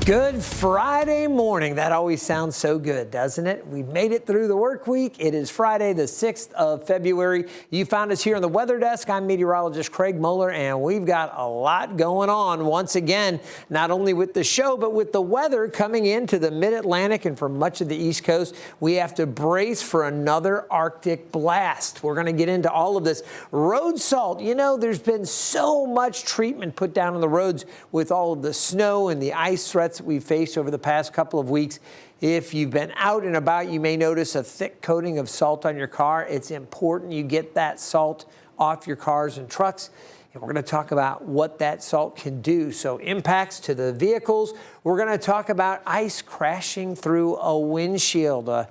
Good Friday morning. That always sounds so good, doesn't it? We've made it through the work week. It is Friday, the 6th of February. You found us here on the Weather Desk. I'm meteorologist Craig Moeller, and we've got a lot going on once again, not only with the show, but with the weather coming into the mid-Atlantic and for much of the East Coast. We have to brace for another Arctic blast. We're going to get into all of this. Road salt. You know, there's been so much treatment put down on the roads with all of the snow and the ice threats that we've faced over the past couple of weeks. If you've been out and about, you may notice a thick coating of salt on your car. It's important you get that salt off your cars and trucks. And we're going to talk about what that salt can do. So impacts to the vehicles. We're going to talk about ice crashing through a windshield. A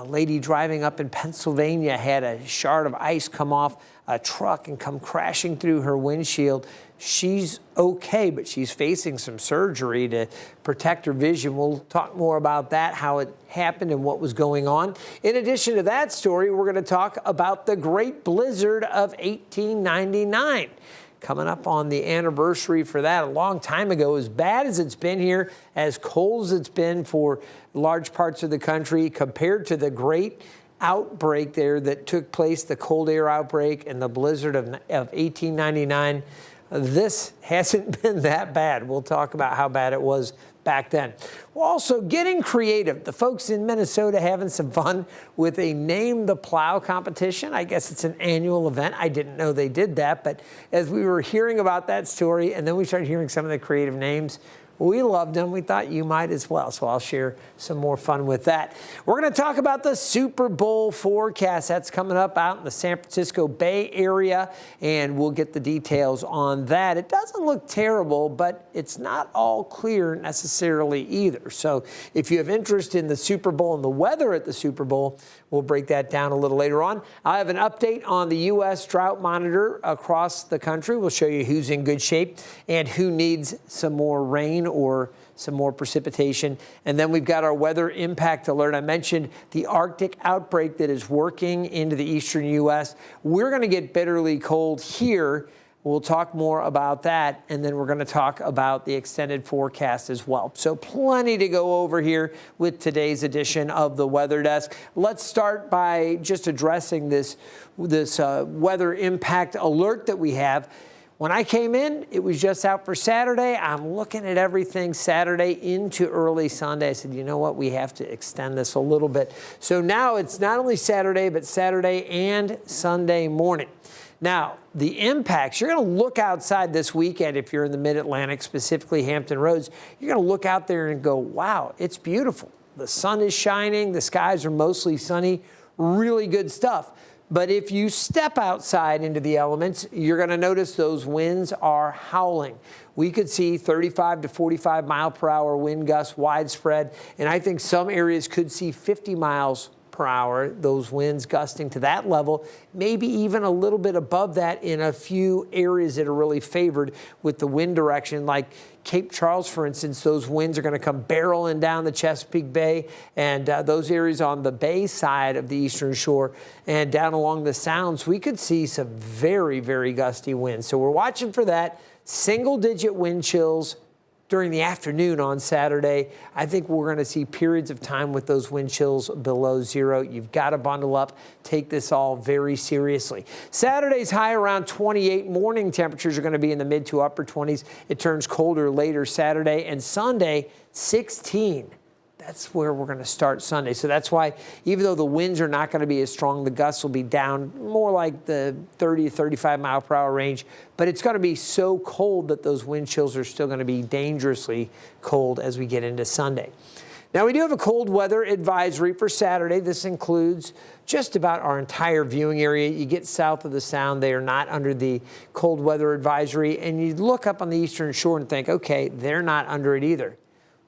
lady driving up in Pennsylvania had a shard of ice come off a truck and come crashing through her windshield. She's okay, but she's facing some surgery to protect her vision. We'll talk more about that, how it happened and what was going on. In addition to that story, we're going to talk about the Great Blizzard of 1899. Coming up on the anniversary for that a long time ago. As bad as it's been here, as cold as it's been for large parts of the country, compared to the great outbreak there that took place, the cold air outbreak and the blizzard of 1899, this hasn't been that bad. We'll talk about how bad it was back then. We're also getting creative. The folks in Minnesota having some fun with a Name the Plow competition. I guess it's an annual event. I didn't know they did that, but as we were hearing about that story and then we started hearing some of the creative names, we loved them. We thought you might as well. So I'll share some more fun with that. We're going to talk about the Super Bowl forecast. That's coming up out in the San Francisco Bay Area, and we'll get the details on that. It doesn't look terrible, but it's not all clear necessarily either. So if you have interest in the Super Bowl and the weather at the Super Bowl, we'll break that down a little later on. I have an update on the U.S. drought monitor across the country. We'll show you who's in good shape and who needs some more rain or some more precipitation. And then we've got our weather impact alert. I mentioned the Arctic outbreak that is working into the eastern U.S. We're going to get bitterly cold here. We'll talk more about that, and then we're going to talk about the extended forecast as well. So plenty to go over here with today's edition of the Weather Desk. Let's start by just addressing this weather impact alert that we have. When I came in, it was just out for Saturday. I'm looking at everything Saturday into early Sunday. I said, you know what? We have to extend this a little bit. So now it's not only Saturday, but Saturday and Sunday morning. Now, the impacts, you're going to look outside this weekend if you're in the mid-Atlantic, specifically Hampton Roads. You're going to look out there and go, wow, it's beautiful. The sun is shining. The skies are mostly sunny. Really good stuff. But if you step outside into the elements, you're going to notice those winds are howling. We could see 35 to 45 mile per hour wind gusts widespread, and I think some areas could see 50 miles per hour, those winds gusting to that level, maybe even a little bit above that in a few areas that are really favored with the wind direction, like Cape Charles, for instance. Those winds are going to come barreling down the Chesapeake Bay and those areas on the bay side of the eastern shore and down along the sounds. We could see some very, very gusty winds. So we're watching for that. Single-digit wind chills during the afternoon on Saturday. I think we're going to see periods of time with those wind chills below zero. You've got to bundle up, take this all very seriously. Saturday's high around 28. Morning temperatures are going to be in the mid to upper 20s. It turns colder later Saturday, and Sunday 16. That's where we're going to start Sunday. So that's why, even though the winds are not going to be as strong, the gusts will be down more like the 30 to 35 mile per hour range. But it's going to be so cold that those wind chills are still going to be dangerously cold as we get into Sunday. Now, we do have a cold weather advisory for Saturday. This includes just about our entire viewing area. You get south of the Sound, they are not under the cold weather advisory. And you look up on the eastern shore and think, okay, they're not under it either.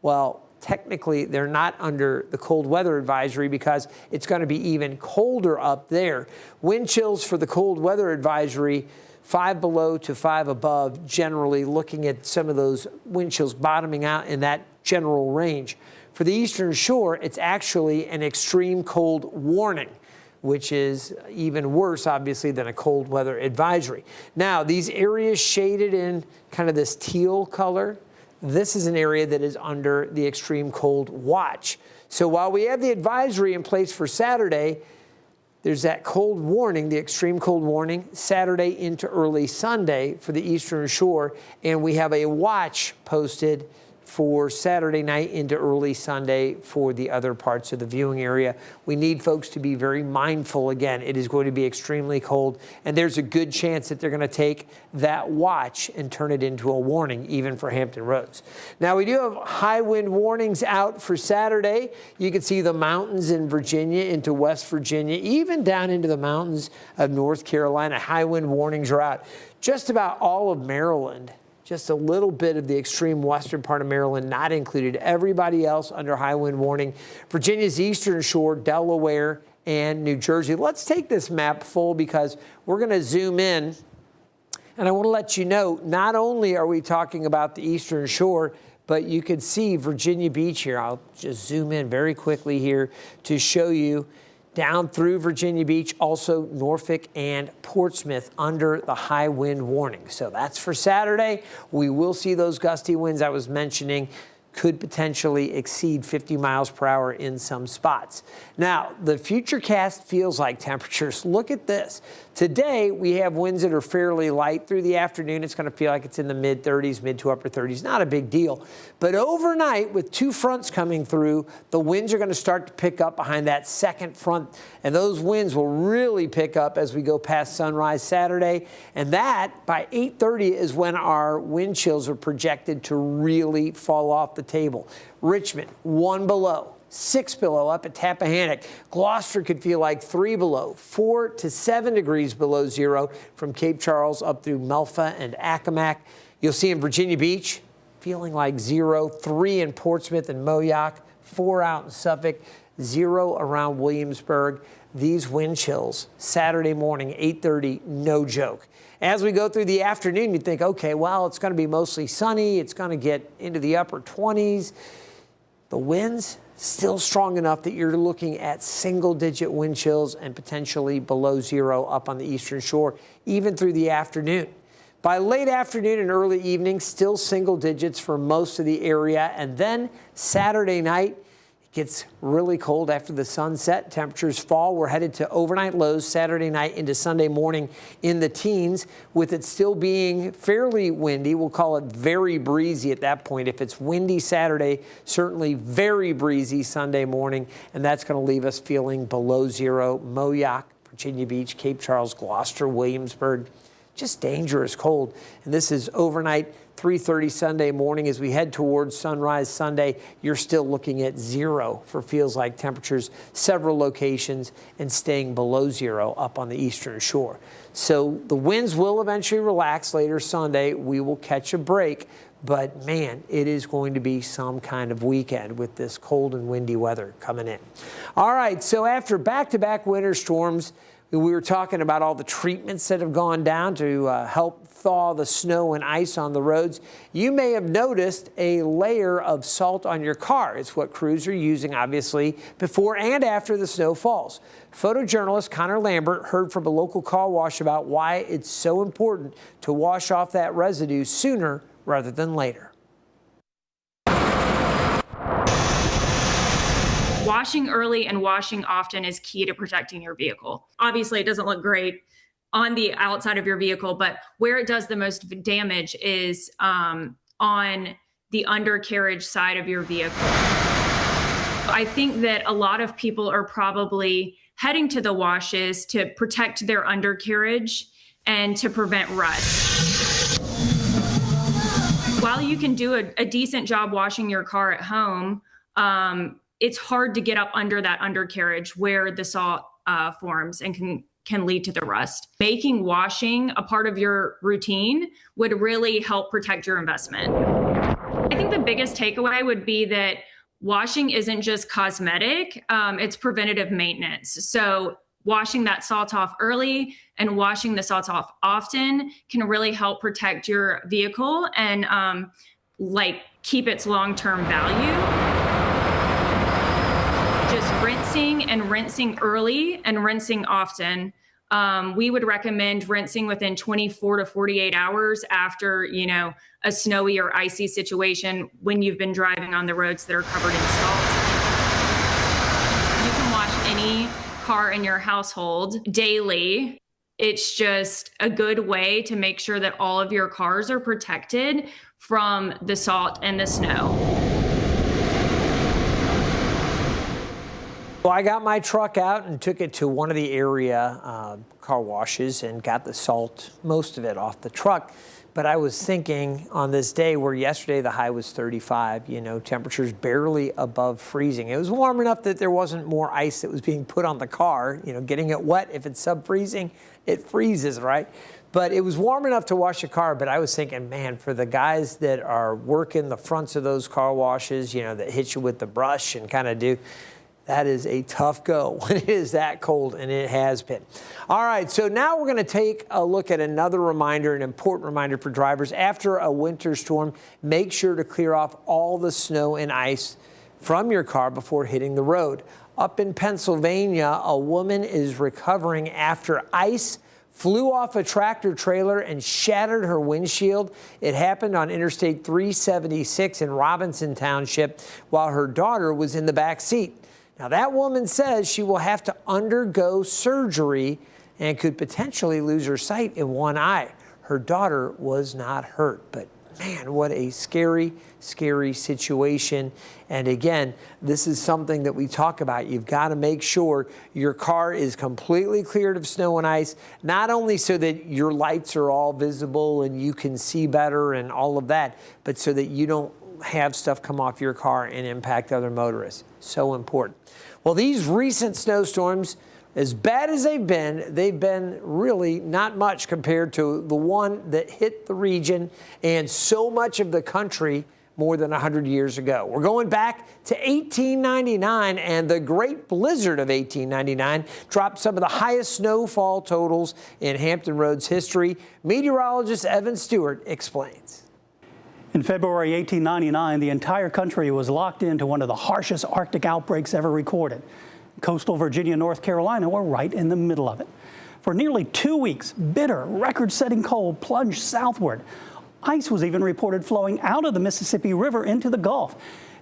Well, technically, they're not under the cold weather advisory because it's going to be even colder up there. Wind chills for the cold weather advisory, 5 below to 5 above, generally looking at some of those wind chills bottoming out in that general range. For the eastern shore, it's actually an extreme cold warning, which is even worse, obviously, than a cold weather advisory. Now, these areas shaded in kind of this teal color, this is an area that is under the extreme cold watch. So while we have the advisory in place for Saturday, there's that cold warning, the extreme cold warning, Saturday into early Sunday for the Eastern Shore, and we have a watch posted for Saturday night into early Sunday for the other parts of the viewing area. We need folks to be very mindful. Again, it is going to be extremely cold, and there's a good chance that they're going to take that watch and turn it into a warning, even for Hampton Roads. Now, we do have high wind warnings out for Saturday. You can see the mountains in Virginia into West Virginia, even down into the mountains of North Carolina. High wind warnings are out. Just about all of Maryland, just a little bit of the extreme western part of Maryland not included. Everybody else under high wind warning. Virginia's Eastern Shore, Delaware, and New Jersey. Let's take this map full because we're going to zoom in. And I want to let you know, not only are we talking about the Eastern Shore, but you can see Virginia Beach here. I'll just zoom in very quickly here to show you down through Virginia Beach, also Norfolk and Portsmouth under the high wind warning. So that's for Saturday. We will see those gusty winds I was mentioning could potentially exceed 50 miles per hour in some spots. Now, the futurecast feels like temperatures. Look at this. Today, we have winds that are fairly light. Through the afternoon, it's going to feel like it's in the mid-30s, mid to upper 30s. Not a big deal. But overnight, with two fronts coming through, the winds are going to start to pick up behind that second front. And those winds will really pick up as we go past sunrise Saturday. And that, by 8:30, is when our wind chills are projected to really fall off the table. Richmond, 1 below. 6 below up at Tappahannock. Gloucester could feel like 3 below, 4 to 7 degrees below zero from Cape Charles up through Melfa and Accomack. You'll see in Virginia Beach, feeling like 0, 3 in Portsmouth and Moyock, 4 out in Suffolk, 0 around Williamsburg. These wind chills, Saturday morning, 8:30, no joke. As we go through the afternoon, you think, okay, well, it's going to be mostly sunny. It's going to get into the upper 20s. The winds still strong enough that you're looking at single-digit wind chills and potentially below 0 up on the Eastern Shore, even through the afternoon. By late afternoon and early evening, still single digits for most of the area. And then Saturday night, gets really cold after the sunset. Temperatures fall. We're headed to overnight lows Saturday night into Sunday morning in the teens, with it still being fairly windy. We'll call it very breezy at that point. If it's windy Saturday, certainly very breezy Sunday morning, and that's going to leave us feeling below 0. Moyock, Virginia Beach, Cape Charles, Gloucester, Williamsburg, just dangerous cold. And this is overnight 3:30 Sunday morning. As we head towards sunrise Sunday, you're still looking at 0 for feels like temperatures, several locations, and staying below 0 up on the Eastern Shore. So the winds will eventually relax later Sunday. We will catch a break. But, man, it is going to be some kind of weekend with this cold and windy weather coming in. All right, so after back-to-back winter storms, we were talking about all the treatments that have gone down to help thaw the snow and ice on the roads. You may have noticed a layer of salt on your car. It's what crews are using, obviously, before and after the snow falls. Photojournalist Connor Lambert heard from a local car wash about why it's so important to wash off that residue sooner rather than later. Washing early and washing often is key to protecting your vehicle. Obviously, it doesn't look great on the outside of your vehicle, but where it does the most damage is on the undercarriage side of your vehicle. I think that a lot of people are probably heading to the washes to protect their undercarriage and to prevent rust. While you can do a decent job washing your car at home, it's hard to get up under that undercarriage where the salt forms and can lead to the rust. Making washing a part of your routine would really help protect your investment. I think the biggest takeaway would be that washing isn't just cosmetic, it's preventative maintenance. So washing that salt off early and washing the salt off often can really help protect your vehicle and keep its long-term value. Just rinsing and rinsing early and rinsing often we would recommend rinsing within 24 to 48 hours after, a snowy or icy situation when you've been driving on the roads that are covered in salt. You can wash any car in your household daily. It's just a good way to make sure that all of your cars are protected from the salt and the snow. Well, I got my truck out and took it to one of the area car washes and got the salt, most of it, off the truck. But I was thinking on this day where yesterday the high was 35, temperatures barely above freezing. It was warm enough that there wasn't more ice that was being put on the car. Getting it wet, if it's sub-freezing, it freezes, right? But it was warm enough to wash a car. But I was thinking, man, for the guys that are working the fronts of those car washes, that hit you with the brush and kind of do, that is a tough go when it is that cold, and it has been. All right, so now we're going to take a look at another reminder, an important reminder for drivers. After a winter storm, make sure to clear off all the snow and ice from your car before hitting the road. Up in Pennsylvania, a woman is recovering after ice flew off a tractor trailer and shattered her windshield. It happened on Interstate 376 in Robinson Township while her daughter was in the back seat. Now, that woman says she will have to undergo surgery and could potentially lose her sight in one eye. Her daughter was not hurt, but man, what a scary, scary situation. And again, this is something that we talk about. You've got to make sure your car is completely cleared of snow and ice, not only so that your lights are all visible and you can see better and all of that, but so that you don't have stuff come off your car and impact other motorists. So important. Well, these recent snowstorms, as bad as they've been really not much compared to the one that hit the region and so much of the country more than 100 years ago. We're going back to 1899, and the Great Blizzard of 1899 dropped some of the highest snowfall totals in Hampton Roads history. Meteorologist Evan Stewart explains. In February 1899, the entire country was locked into one of the harshest Arctic outbreaks ever recorded. Coastal Virginia and North Carolina were right in the middle of it. For nearly 2 weeks, bitter, record-setting cold plunged southward. Ice was even reported flowing out of the Mississippi River into the Gulf.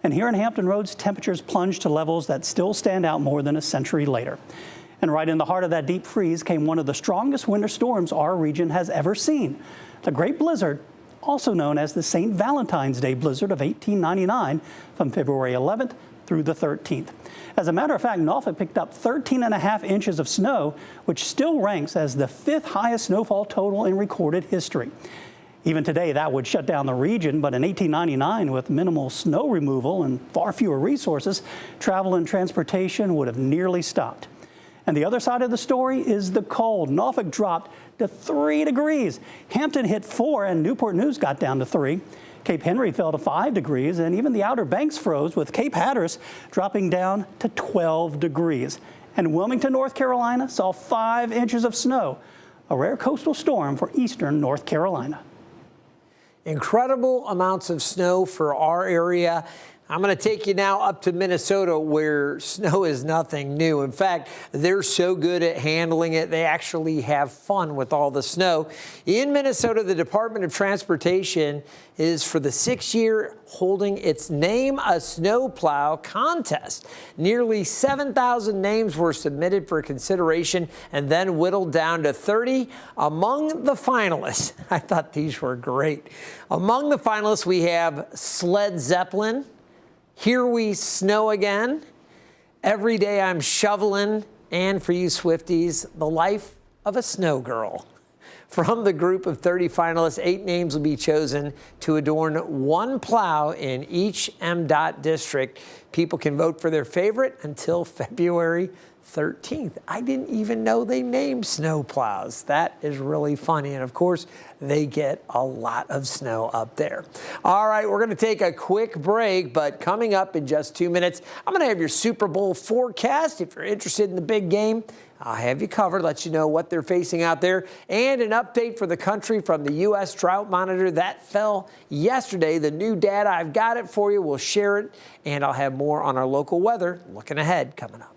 And here in Hampton Roads, temperatures plunged to levels that still stand out more than a century later. And right in the heart of that deep freeze came one of the strongest winter storms our region has ever seen. The Great Blizzard, also known as the St. Valentine's Day Blizzard of 1899, from February 11th through the 13th. As a matter of fact, Norfolk picked up 13.5 inches of snow, which still ranks as the 5th highest snowfall total in recorded history. Even today, that would shut down the region, but in 1899, with minimal snow removal and far fewer resources, travel and transportation would have nearly stopped. And the other side of the story is the cold. Norfolk dropped to 3 degrees. Hampton hit 4, and Newport News got down to 3. Cape Henry fell to 5 degrees, and even the Outer Banks froze, with Cape Hatteras dropping down to 12 degrees. And Wilmington, North Carolina, saw 5 inches of snow, a rare coastal storm for eastern North Carolina. Incredible amounts of snow for our area. I'm going to take you now up to Minnesota, where snow is nothing new. In fact, they're so good at handling it, they actually have fun with all the snow. In Minnesota, the Department of Transportation is, for the 6th year, holding its Name a Snowplow contest. Nearly 7,000 names were submitted for consideration and then whittled down to 30. Among the finalists, I thought these were great. Among the finalists, we have Sled Zeppelin, Here We Snow Again, Every Day I'm Shoveling, and for you Swifties, The Life of a Snow Girl. From the group of 30 finalists, 8 names will be chosen to adorn one plow in each MDOT district. People can vote for their favorite until February 13th. I didn't even know they named snow plows. That is really funny. And of course, they get a lot of snow up there. All right, we're going to take a quick break, but coming up in just 2 minutes, I'm going to have your Super Bowl forecast. If you're interested in the big game, I'll have you covered, let you know what they're facing out there, and an update for the country from the U.S. Drought Monitor that fell yesterday. The new data, I've got it for you. We'll share it, and I'll have more on our local weather looking ahead coming up.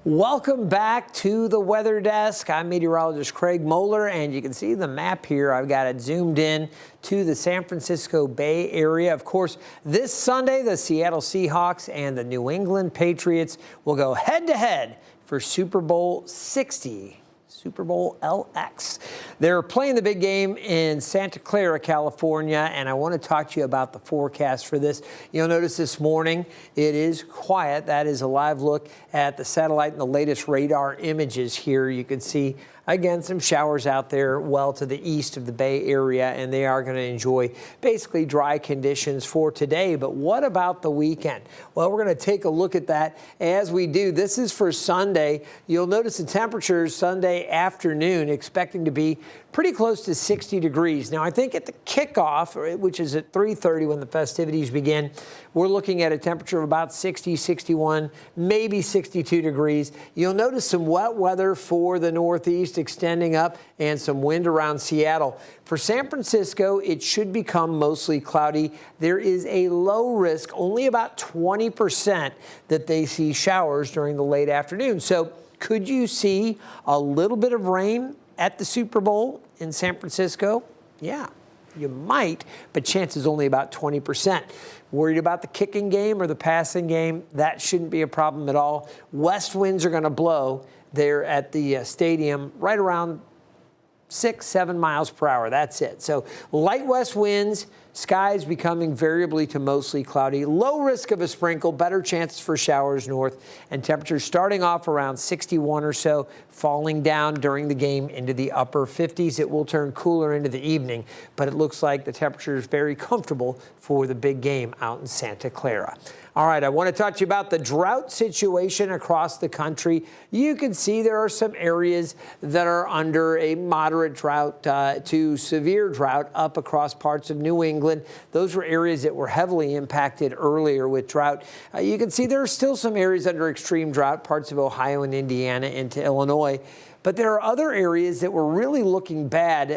Welcome back to the Weather Desk. I'm meteorologist Craig Moeller, and you can see the map here. I've got it zoomed in to the San Francisco Bay Area. Of course, this Sunday, the Seattle Seahawks and the New England Patriots will go head-to-head for Super Bowl 60. Super Bowl LX. They're playing the big game in Santa Clara, California, and I want to talk to you about the forecast for this. You'll notice this morning it is quiet. That is a live look at the satellite and the latest radar images here. You can see, again, some showers out there well to the east of the Bay Area, and they are going to enjoy basically dry conditions for today. But what about the weekend? Well, we're going to take a look at that as we do. This is for Sunday. You'll notice the temperatures Sunday afternoon expecting to be pretty close to 60 degrees. Now, I think at the kickoff, which is at 3:30 when the festivities begin, we're looking at a temperature of about 60, 61, maybe 62 degrees. You'll notice some wet weather for the Northeast extending up and some wind around Seattle. For San Francisco, it should become mostly cloudy. There is a low risk, only about 20%, that they see showers during the late afternoon. So could you see a little bit of rain at the Super Bowl in San Francisco? Yeah, you might, but chances only about 20%. Worried about the kicking game or the passing game? That shouldn't be a problem at all. West winds are going to blow there at the stadium right around 6-7 miles per hour. That's it. So light west winds, skies becoming variably to mostly cloudy, low risk of a sprinkle, better chances for showers north, and temperatures starting off around 61 or so, falling down during the game into the upper 50s. It will turn cooler into the evening, but it looks like the temperature is very comfortable for the big game out in Santa Clara. All right, I want to talk to you about the drought situation across the country. You can see there are some areas that are under a moderate drought to severe drought up across parts of New England. Those were areas that were heavily impacted earlier with drought. You can see there are still some areas under extreme drought, parts of Ohio and Indiana into Illinois. But there are other areas that were really looking bad,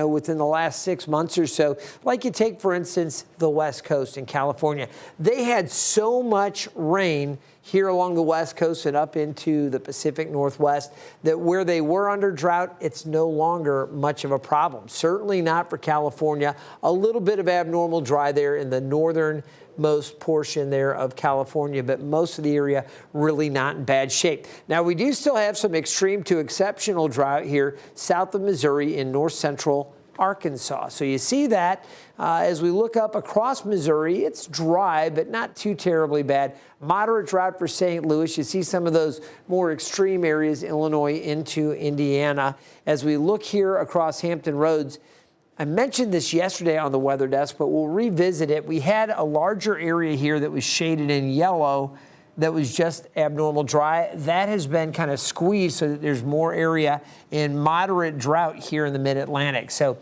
within the last 6 months or so. Like you take, for instance, the West Coast in California. They had so much rain here along the West Coast and up into the Pacific Northwest that where they were under drought, it's no longer much of a problem. Certainly not for California. A little bit of abnormal dry there in the northernmost portion there of California, but most of the area really not in bad shape. Now, we do still have some extreme to exceptional drought here south of Missouri in north central Arkansas. So you see that as we look up across Missouri, it's dry, but not too terribly bad. Moderate drought for St. Louis. You see some of those more extreme areas, Illinois into Indiana. As we look here across Hampton Roads, I mentioned this yesterday on the Weather Desk, but we'll revisit it. We had a larger area here that was shaded in yellow that was just abnormal dry. That has been kind of squeezed so that there's more area in moderate drought here in the mid-Atlantic. So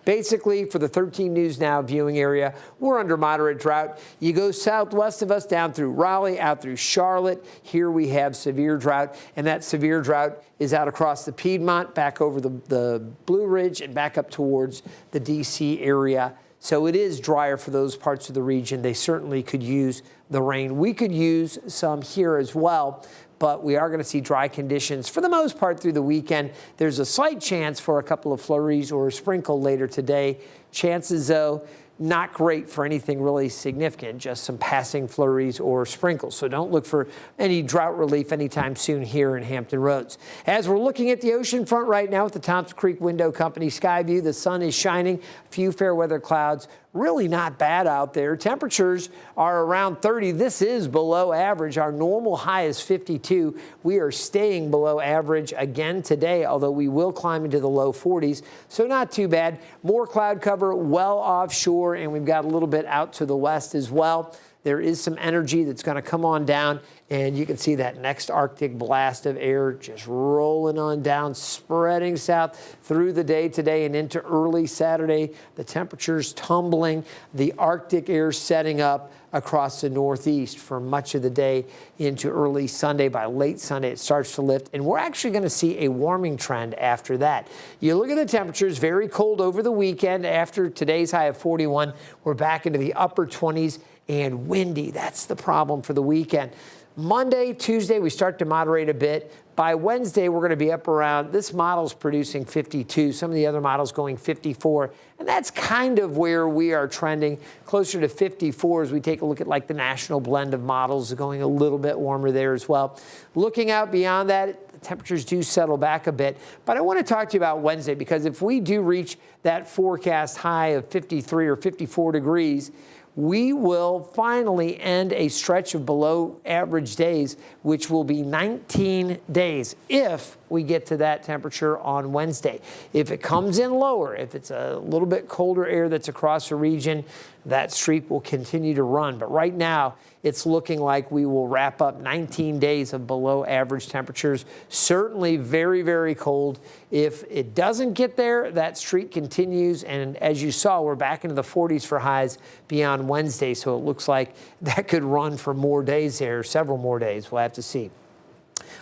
basically, for the 13 News Now viewing area, we're under moderate drought. You go southwest of us down through Raleigh, out through Charlotte. Here we have severe drought, and that severe drought is out across the Piedmont, back over the Blue Ridge, and back up towards the D.C. area. So it is drier for those parts of the region. They certainly could use the rain. We could use some here as well, but we are going to see dry conditions for the most part through the weekend. There's a slight chance for a couple of flurries or a sprinkle later today. Chances, though, not great for anything really significant, just some passing flurries or sprinkles. So don't look for any drought relief anytime soon here in Hampton Roads. As we're looking at the ocean front right now with the Thompson Creek Window Company Sky View, the sun is shining, a few fair weather clouds. Really not bad out there. Temperatures are around 30. This is below average. Our normal high is 52. We are staying below average again today, although we will climb into the low 40s. So not too bad. More cloud cover well offshore, and we've got a little bit out to the west as well. There is some energy that's going to come on down, and you can see that next Arctic blast of air just rolling on down, spreading south through the day today and into early Saturday. The temperatures tumbling, the Arctic air setting up across the Northeast for much of the day into early Sunday. By late Sunday, it starts to lift, and we're actually going to see a warming trend after that. You look at the temperatures, very cold over the weekend. After today's high of 41, we're back into the upper 20s and windy. That's the problem for the weekend. Monday, Tuesday, we start to moderate a bit. By Wednesday, we're going to be up around, this model's producing 52, some of the other models going 54, and that's kind of where we are trending, closer to 54 as we take a look at like the national blend of models going a little bit warmer there as well. Looking out beyond that, the temperatures do settle back a bit, but I want to talk to you about Wednesday, because if we do reach that forecast high of 53 or 54 degrees, we will finally end a stretch of below average days, which will be 19 days if we get to that temperature on Wednesday. If it comes in lower, if it's a little bit colder air that's across the region, that streak will continue to run. But right now, it's looking like we will wrap up 19 days of below average temperatures. Certainly very, very cold. If it doesn't get there, that streak continues. And as you saw, we're back into the 40s for highs beyond Wednesday. So it looks like that could run for more days there, several more days. We'll have to see.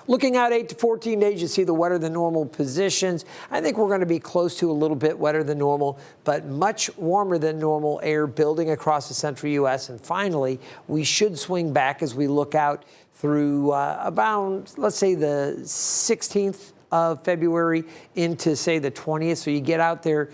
Looking out 8 to 14 days, you see the wetter than normal positions. I think we're going to be close to a little bit wetter than normal, but much warmer than normal air building across the central U.S. And finally, we should swing back as we look out through about, let's say, the 16th of February into, say, the 20th. So you get out there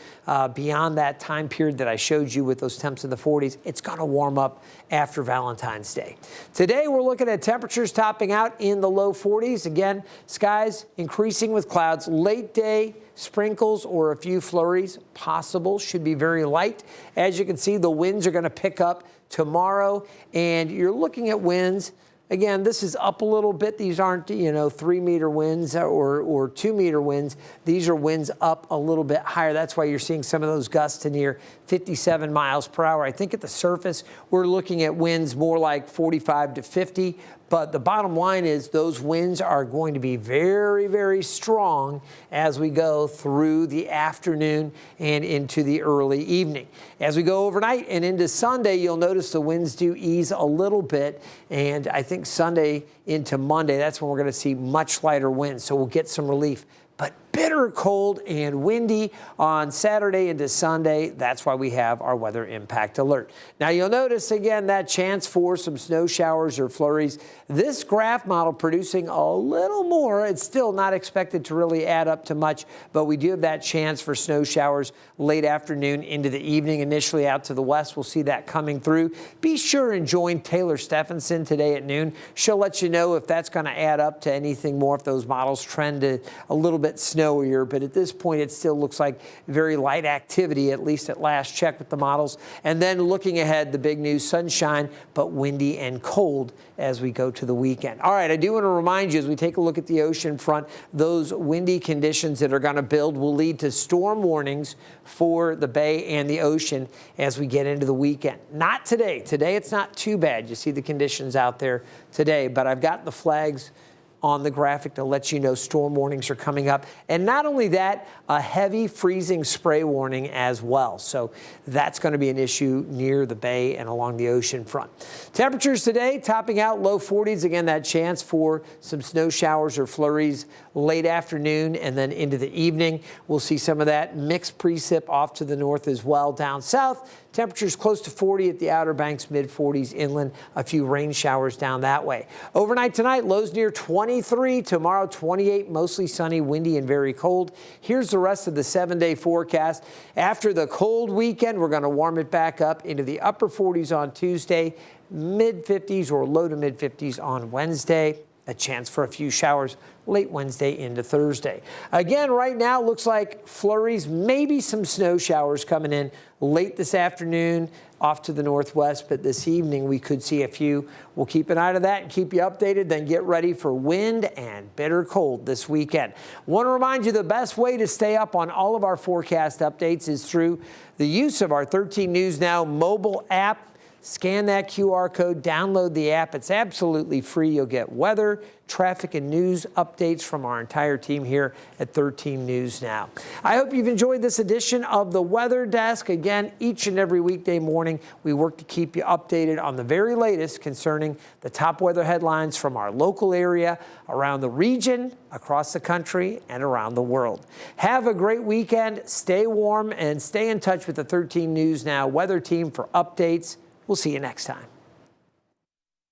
beyond that time period that I showed you with those temps in the 40s. It's going to warm up after Valentine's Day. Today, we're looking at temperatures topping out in the low 40s. Again, skies increasing with clouds. Late day sprinkles or a few flurries possible, should be very light. As you can see, the winds are going to pick up tomorrow, and you're looking at winds. Again, this is up a little bit. These aren't, 3-meter winds or 2-meter winds. These are winds up a little bit higher. That's why you're seeing some of those gusts to near 57 miles per hour. I think at the surface, we're looking at winds more like 45 to 50. But the bottom line is those winds are going to be very, very strong as we go through the afternoon and into the early evening. As we go overnight and into Sunday, you'll notice the winds do ease a little bit. And I think Sunday into Monday, that's when we're going to see much lighter winds. So we'll get some relief. But bitter cold and windy on Saturday into Sunday. That's why we have our weather impact alert. Now, you'll notice, again, that chance for some snow showers or flurries. This graph model producing a little more. It's still not expected to really add up to much, but we do have that chance for snow showers late afternoon into the evening. Initially out to the west, we'll see that coming through. Be sure and join Taylor Stephenson today at noon. She'll let you know if that's going to add up to anything more, if those models trend to a little bit snowier. But at this point, it still looks like very light activity, at least at last check with the models. And then looking ahead, the big news, sunshine, but windy and cold as we go to the weekend. All right, I do want to remind you as we take a look at the ocean front, those windy conditions that are going to build will lead to storm warnings for the bay and the ocean as we get into the weekend. Not today. Today, it's not too bad. You see the conditions out there today, but I've got the flags on the graphic to let you know storm warnings are coming up. And not only that, a heavy freezing spray warning as well. So that's going to be an issue near the bay and along the ocean front. Temperatures today topping out low 40s. Again, that chance for some snow showers or flurries late afternoon and then into the evening. We'll see some of that mixed precip off to the north as well. Down south, temperatures close to 40 at the Outer Banks, mid-40s inland, a few rain showers down that way. Overnight tonight, lows near 23. Tomorrow, 28, mostly sunny, windy, and very cold. Here's the rest of the 7-day forecast. After the cold weekend, we're going to warm it back up into the upper 40s on Tuesday, mid-50s or low to mid-50s on Wednesday. A chance for a few showers late Wednesday into Thursday. Again, right now, looks like flurries, maybe some snow showers coming in late this afternoon off to the northwest, but this evening we could see a few. We'll keep an eye on that and keep you updated, then get ready for wind and bitter cold this weekend. Want to remind you the best way to stay up on all of our forecast updates is through the use of our 13 News Now mobile app. Scan that QR code, download the app. It's absolutely free. You'll get weather, traffic, and news updates from our entire team here at 13 News Now. I hope you've enjoyed this edition of the Weather Desk. Again, each and every weekday morning, we work to keep you updated on the very latest concerning the top weather headlines from our local area, around the region, across the country, and around the world. Have a great weekend. Stay warm and stay in touch with the 13 News Now weather team for updates. We'll see you next time.